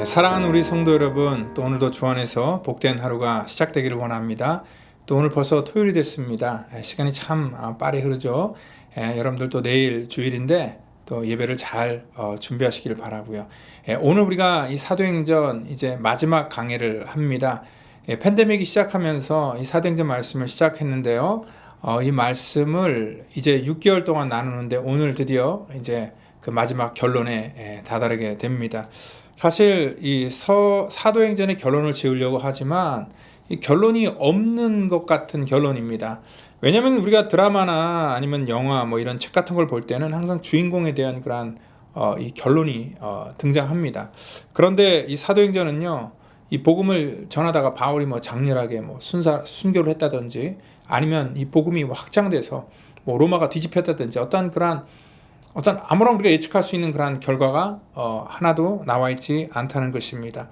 네, 사랑하는 우리 성도 여러분, 또 오늘도 주 안에서 복된 하루가 시작되기를 원합니다. 또 오늘 벌써 토요일이 됐습니다. 시간이 참 빠르게 흐르죠. 여러분들도 내일 주일인데 또 예배를 잘 준비하시기를 바라고요. 오늘 우리가 이 사도행전 이제 마지막 강해를 합니다. 팬데믹이 시작하면서 이 사도행전 말씀을 시작했는데요. 이 말씀을 이제 6개월 동안 나누는데 오늘 드디어 이제 그 마지막 결론에 다다르게 됩니다. 사실 이 사도행전의 결론을 지으려고 하지만 이 결론이 없는 것 같은 결론입니다. 왜냐하면 우리가 드라마나 아니면 영화 뭐 이런 책 같은 걸 볼 때는 항상 주인공에 대한 그런 이 결론이 등장합니다. 그런데 이 사도행전은요, 이 복음을 전하다가 바울이 뭐 장렬하게 뭐 순교를 했다든지 아니면 이 복음이 확장돼서 뭐 로마가 뒤집혔다든지 어떤 아무런 우리가 예측할 수 있는 그런 결과가 하나도 나와 있지 않다는 것입니다.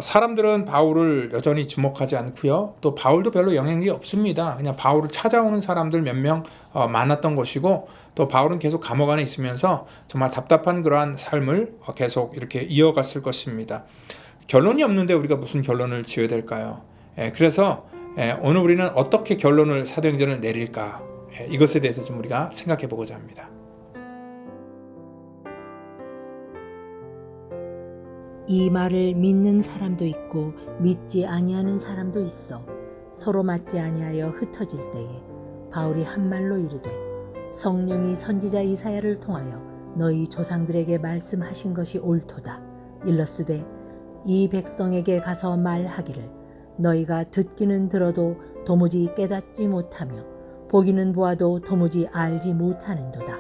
사람들은 바울을 여전히 주목하지 않고요. 또 바울도 별로 영향력이 없습니다. 그냥 바울을 찾아오는 사람들 몇 명 많았던 것이고, 또 바울은 계속 감옥 안에 있으면서 정말 답답한 그러한 삶을 계속 이렇게 이어갔을 것입니다. 결론이 없는데 우리가 무슨 결론을 지어야 될까요? 그래서 오늘 우리는 어떻게 결론을 사도행전을 내릴까? 이것에 대해서 좀 우리가 생각해 보고자 합니다. 이 말을 믿는 사람도 있고 믿지 아니하는 사람도 있어 서로 맞지 아니하여 흩어질 때에 바울이 한 말로 이르되 성령이 선지자 이사야를 통하여 너희 조상들에게 말씀하신 것이 옳도다. 일러스되 이 백성에게 가서 말하기를 너희가 듣기는 들어도 도무지 깨닫지 못하며 보기는 보아도 도무지 알지 못하는도다.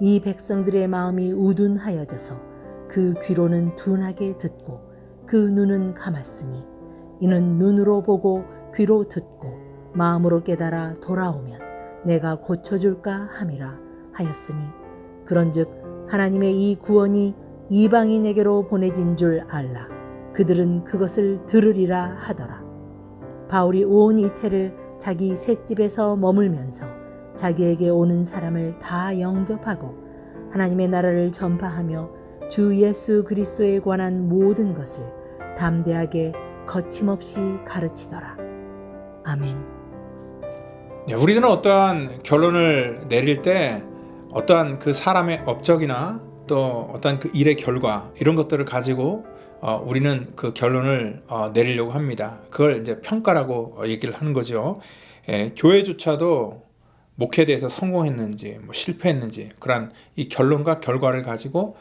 이 백성들의 마음이 우둔하여져서 그 귀로는 둔하게 듣고 그 눈은 감았으니 이는 눈으로 보고 귀로 듣고 마음으로 깨달아 돌아오면 내가 고쳐줄까 함이라 하였으니 그런즉 하나님의 이 구원이 이방인에게로 보내진 줄 알라. 그들은 그것을 들으리라 하더라. 바울이 온 이태를 자기 셋집에서 머물면서 자기에게 오는 사람을 다 영접하고 하나님의 나라를 전파하며 주 예수 그리스도에 관한 모든 것을 담대하게 거침없이 가르치더라. 아멘. 우리들은 어떠한 결론을 내릴 때 어떠한 그 사람의 업적이나 또 어떠한 그 일의 결과 이런 것들을 가지고 우리는 그 결론을 내리려고 합니다. 그걸 이제 평가라고 얘기를 하는 거죠. 교회조차도 목회에 대해서 성공했는지 뭐 실패했는지 그런 이 결론과 결과를 가지고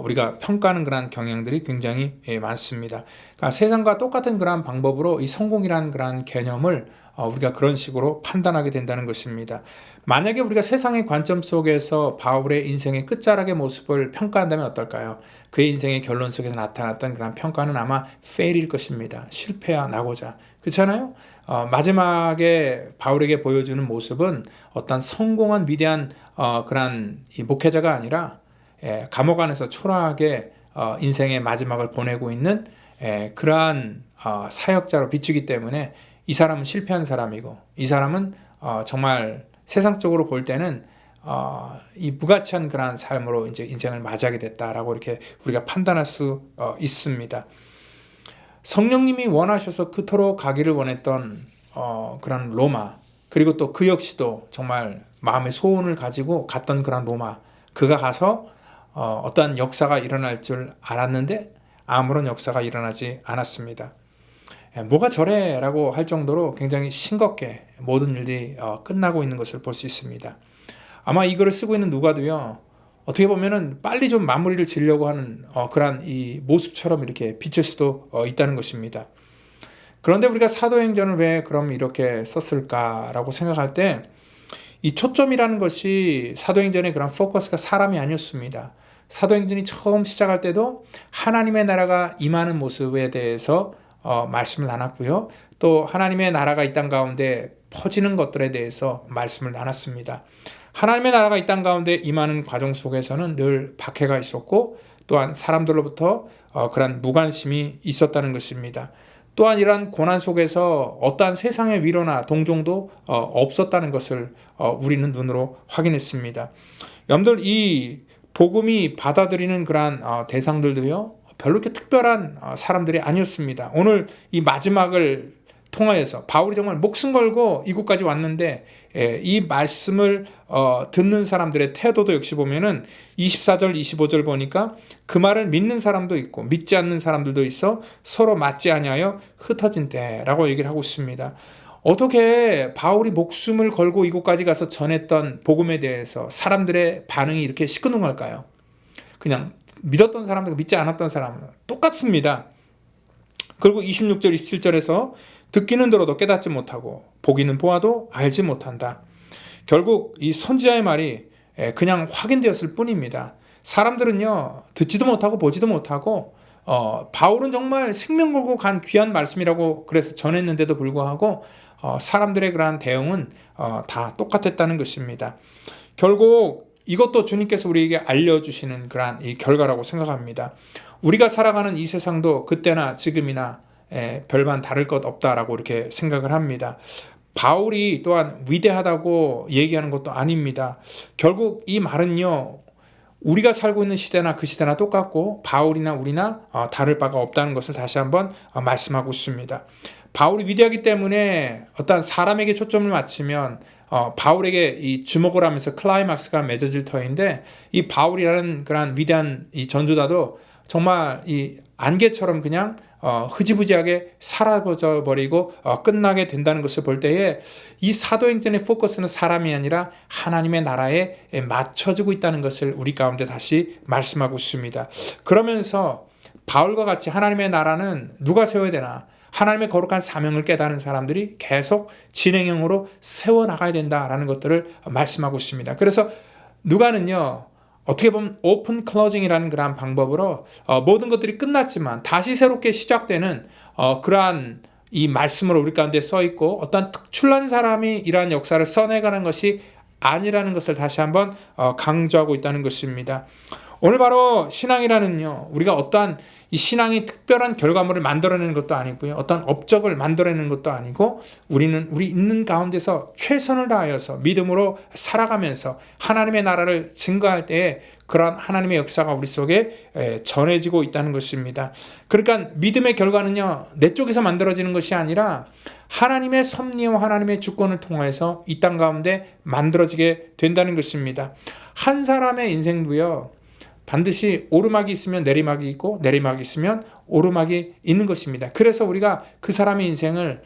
우리가 평가하는 그런 경향들이 굉장히 많습니다. 그러니까 세상과 똑같은 그런 방법으로 이 성공이라는 그런 개념을 우리가 그런 식으로 판단하게 된다는 것입니다. 만약에 우리가 세상의 관점 속에서 바울의 인생의 끝자락의 모습을 평가한다면 어떨까요? 그의 인생의 결론 속에서 나타났던 그런 평가는 아마 fail일 것입니다. 실패야 나고자. 그렇잖아요? 마지막에 바울에게 보여주는 모습은 어떤 성공한 위대한 그런 이 목회자가 아니라 감옥 안에서 초라하게 인생의 마지막을 보내고 있는 그러한 사역자로 비추기 때문에 이 사람은 실패한 사람이고 이 사람은 정말 세상적으로 볼 때는 이 무가치한 그러한 삶으로 이제 인생을 맞이하게 됐다라고 이렇게 우리가 판단할 수 있습니다. 성령님이 원하셔서 그토록 가기를 원했던 그런 로마, 그리고 또 그 역시도 정말 마음의 소원을 가지고 갔던 그런 로마, 그가 가서 어떠한 역사가 일어날 줄 알았는데 아무런 역사가 일어나지 않았습니다. 뭐가 저래? 라고 할 정도로 굉장히 싱겁게 모든 일들이 끝나고 있는 것을 볼 수 있습니다. 아마 이 글을 쓰고 있는 누가도요, 어떻게 보면은 빨리 좀 마무리를 지으려고 하는 그런 이 모습처럼 이렇게 비칠 수도 있다는 것입니다. 그런데 우리가 사도행전을 왜 그럼 이렇게 썼을까라고 생각할 때 이 초점이라는 것이 사도행전의 그런 포커스가 사람이 아니었습니다. 사도행전이 처음 시작할 때도 하나님의 나라가 임하는 모습에 대해서 말씀을 나눴고요. 또 하나님의 나라가 이 땅 가운데 퍼지는 것들에 대해서 말씀을 나눴습니다. 하나님의 나라가 이 땅 가운데 임하는 과정 속에서는 늘 박해가 있었고 또한 사람들로부터 그런 무관심이 있었다는 것입니다. 또한 이러한 고난 속에서 어떠한 세상의 위로나 동정도 없었다는 것을 우리는 눈으로 확인했습니다. 여러분들 이 복음이 받아들이는 그러한 대상들도요, 별로 이렇게 특별한 사람들이 아니었습니다. 오늘 이 마지막을 통하여서 바울이 정말 목숨 걸고 이곳까지 왔는데 이 말씀을 듣는 사람들의 태도도 역시 보면은 24절 25절 보니까 그 말을 믿는 사람도 있고 믿지 않는 사람들도 있어 서로 맞지 아니하여 흩어진 때라고 얘기를 하고 있습니다. 어떻게 바울이 목숨을 걸고 이곳까지 가서 전했던 복음에 대해서 사람들의 반응이 이렇게 시큰둥할까요? 그냥 믿었던 사람들과 믿지 않았던 사람은 똑같습니다. 그리고 26절 27절에서 듣기는 들어도 깨닫지 못하고 보기는 보아도 알지 못한다. 결국 이 선지자의 말이 그냥 확인되었을 뿐입니다. 사람들은요 듣지도 못하고 보지도 못하고 바울은 정말 생명 걸고 간 귀한 말씀이라고 그래서 전했는데도 불구하고 사람들의 그러한 대응은 다 똑같았다는 것입니다. 결국 이것도 주님께서 우리에게 알려주시는 그러한 이 결과라고 생각합니다. 우리가 살아가는 이 세상도 그때나 지금이나 별반 다를 것 없다라고 이렇게 생각을 합니다. 바울이 또한 위대하다고 얘기하는 것도 아닙니다. 결국 이 말은요 우리가 살고 있는 시대나 그 시대나 똑같고 바울이나 우리나 다를 바가 없다는 것을 다시 한번 말씀하고 있습니다. 바울이 위대하기 때문에 어떤 사람에게 초점을 맞추면 바울에게 이 주목을 하면서 클라이막스가 맺어질 터인데 이 바울이라는 그런 위대한 이 전도자도 정말 이 안개처럼 그냥 흐지부지하게 사라져 버리고 끝나게 된다는 것을 볼 때에 이 사도행전의 포커스는 사람이 아니라 하나님의 나라에 맞춰지고 있다는 것을 우리 가운데 다시 말씀하고 있습니다. 그러면서 바울과 같이 하나님의 나라는 누가 세워야 되나? 하나님의 거룩한 사명을 깨달은 사람들이 계속 진행형으로 세워나가야 된다라는 것들을 말씀하고 있습니다. 그래서 누가는요 어떻게 보면 오픈 클로징이라는 그러한 방법으로 모든 것들이 끝났지만 다시 새롭게 시작되는 그러한 이 말씀으로 우리 가운데 써 있고 어떤 특출난 사람이 이러한 역사를 써내가는 것이 아니라는 것을 다시 한번 강조하고 있다는 것입니다. 오늘 바로 신앙이라는요 우리가 어떠한 이 신앙이 특별한 결과물을 만들어내는 것도 아니고요 어떤 업적을 만들어내는 것도 아니고 우리는 우리 있는 가운데서 최선을 다하여서 믿음으로 살아가면서 하나님의 나라를 증거할 때에 그러한 하나님의 역사가 우리 속에 전해지고 있다는 것입니다. 그러니까 믿음의 결과는요 내 쪽에서 만들어지는 것이 아니라 하나님의 섭리와 하나님의 주권을 통해서 이 땅 가운데 만들어지게 된다는 것입니다. 한 사람의 인생도요 반드시 오르막이 있으면 내리막이 있고 내리막이 있으면 오르막이 있는 것입니다. 그래서 우리가 그 사람의 인생을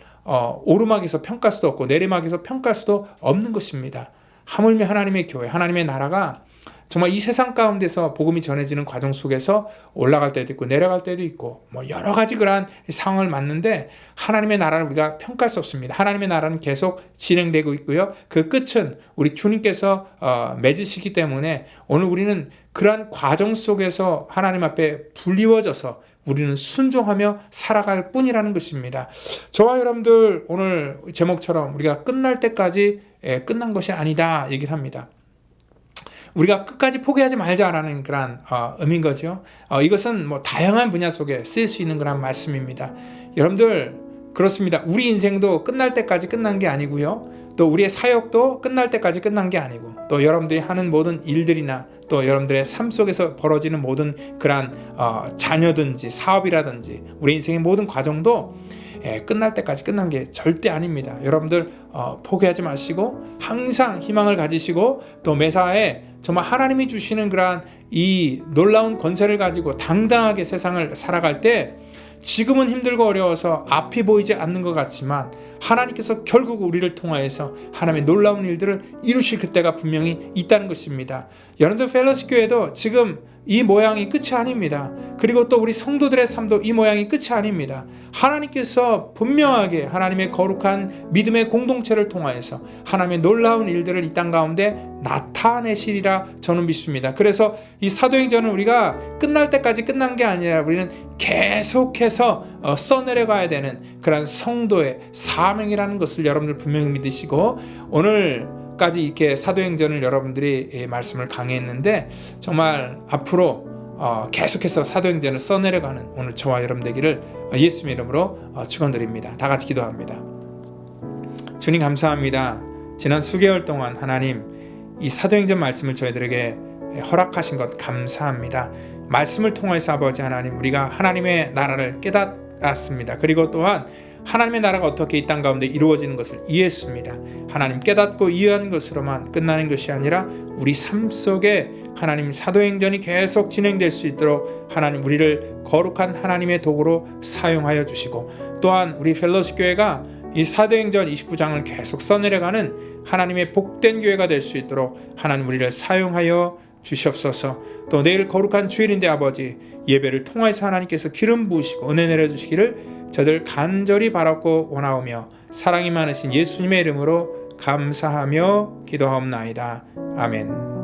오르막에서 평가할 수도 없고 내리막에서 평가할 수도 없는 것입니다. 하물며 하나님의 교회, 하나님의 나라가 정말 이 세상 가운데서 복음이 전해지는 과정 속에서 올라갈 때도 있고 내려갈 때도 있고 뭐 여러 가지 그러한 상황을 맞는데 하나님의 나라를 우리가 평가할 수 없습니다. 하나님의 나라는 계속 진행되고 있고요. 그 끝은 우리 주님께서 맺으시기 때문에 오늘 우리는 그러한 과정 속에서 하나님 앞에 불리워져서 우리는 순종하며 살아갈 뿐이라는 것입니다. 저와 여러분들 오늘 제목처럼 우리가 끝날 때까지 끝난 것이 아니다 얘기를 합니다. 우리가 끝까지 포기하지 말자라는 그런 의미인 거죠. 이것은 뭐 다양한 분야 속에 쓰일 수 있는 그런 말씀입니다. 여러분들 그렇습니다. 우리 인생도 끝날 때까지 끝난 게 아니고요. 또 우리의 사역도 끝날 때까지 끝난 게 아니고 또 여러분들이 하는 모든 일들이나 또 여러분들의 삶 속에서 벌어지는 모든 그런 자녀든지 사업이라든지 우리 인생의 모든 과정도 끝날 때까지 끝난 게 절대 아닙니다. 여러분들 포기하지 마시고 항상 희망을 가지시고 또 매사에 정말 하나님이 주시는 그러한 이 놀라운 권세를 가지고 당당하게 세상을 살아갈 때 지금은 힘들고 어려워서 앞이 보이지 않는 것 같지만 하나님께서 결국 우리를 통하여서 하나님의 놀라운 일들을 이루실 그때가 분명히 있다는 것입니다. 여러분들 펠로시 교회도 지금 이 모양이 끝이 아닙니다. 그리고 또 우리 성도들의 삶도 이 모양이 끝이 아닙니다. 하나님께서 분명하게 하나님의 거룩한 믿음의 공동체를 통하여서 하나님의 놀라운 일들을 이 땅 가운데 나타내시리라 저는 믿습니다. 그래서 이 사도행전은 우리가 끝날 때까지 끝난 게 아니라 우리는 계속해서 써내려가야 되는 그런 성도의 사명이라는 것을 여러분들 분명히 믿으시고 오늘까지 이렇게 사도행전을 여러분들이 말씀을 강의했는데 정말 앞으로 계속해서 사도행전을 써내려가는 오늘 저와 여러분 되기를 예수님의 이름으로 축원드립니다. 다 같이 기도합니다. 주님 감사합니다. 지난 수개월 동안 하나님 이 사도행전 말씀을 저희들에게 허락하신 것 감사합니다. 말씀을 통해서 아버지 하나님, 우리가 하나님의 나라를 깨닫았습니다. 그리고 또한 하나님의 나라가 어떻게 이 땅 가운데 이루어지는 것을 이해했습니다. 하나님 깨닫고 이해한 것으로만 끝나는 것이 아니라 우리 삶 속에 하나님 사도행전이 계속 진행될 수 있도록 하나님 우리를 거룩한 하나님의 도구로 사용하여 주시고, 또한 우리 펠로시 교회가 이 사도행전 29장을 계속 써내려가는 하나님의 복된 교회가 될 수 있도록 하나님 우리를 사용하여 주시옵소서. 또 내일 거룩한 주일인데 아버지, 예배를 통해서 하나님께서 기름 부으시고 은혜 내려주시기를 저들 간절히 바라고 원하오며 사랑이 많으신 예수님의 이름으로 감사하며 기도하옵나이다. 아멘.